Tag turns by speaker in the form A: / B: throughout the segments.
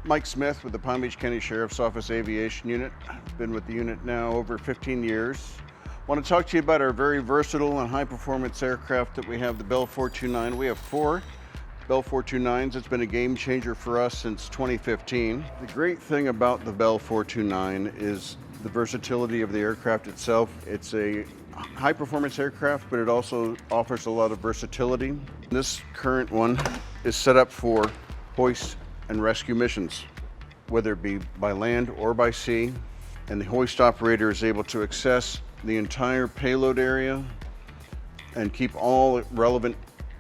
A: Mike Smith with the Palm Beach County Sheriff's Office Aviation Unit. Been with the unit now over 15 years. Want to talk to you about our very versatile and high-performance aircraft that we have, the Bell 429. We have 4 Bell 429s. It's been a game changer for us since 2015. The great thing about the Bell 429 is the versatility of the aircraft itself. It's a high-performance aircraft, but it also offers a lot of versatility. This current one is set up for hoist and rescue missions, whether it be by land or by sea. And the hoist operator is able to access the entire payload area and keep all relevant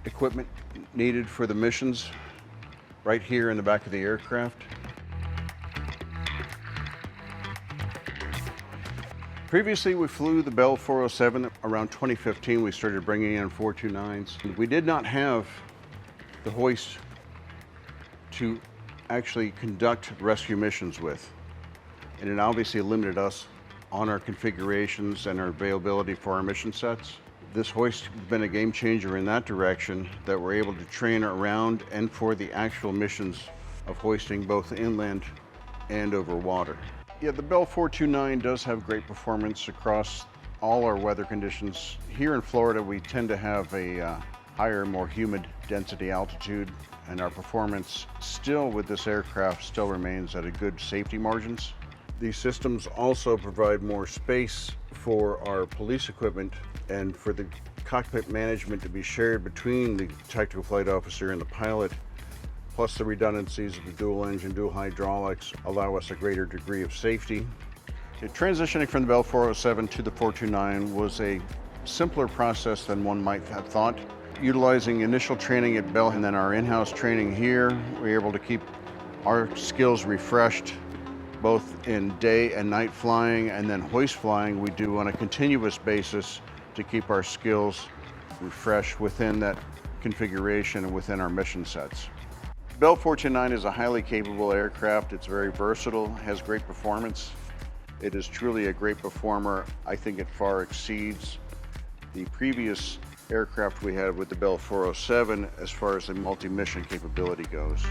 A: equipment needed for the missions right here in the back of the aircraft. Previously, we flew the Bell 407. Around 2015, we started bringing in 429s. We did not have the hoist to actually conduct rescue missions with. And it obviously limited us on our configurations and our availability for our mission sets. This hoist has been a game changer in that direction, that we're able to train around and for the actual missions of hoisting both inland and over water. Yeah, the Bell 429 does have great performance across all our weather conditions. Here in Florida, we tend to have a higher, more humid density altitude, and our performance still with this aircraft still remains at a good safety margins. These systems also provide more space for our police equipment and for the cockpit management to be shared between the tactical flight officer and the pilot. Plus the redundancies of the dual engine, dual hydraulics allow us a greater degree of safety. Transitioning from the Bell 407 to the 429 was a simpler process than one might have thought. Utilizing initial training at Bell and then our in-house training here, we were able to keep our skills refreshed both in day and night flying, and then hoist flying we do on a continuous basis to keep our skills refreshed within that configuration and within our mission sets. Bell 429 is a highly capable aircraft. It's very versatile, has great performance. It is truly a great performer. I think it far exceeds the previous aircraft we had with the Bell 407 as far as the multi-mission capability goes.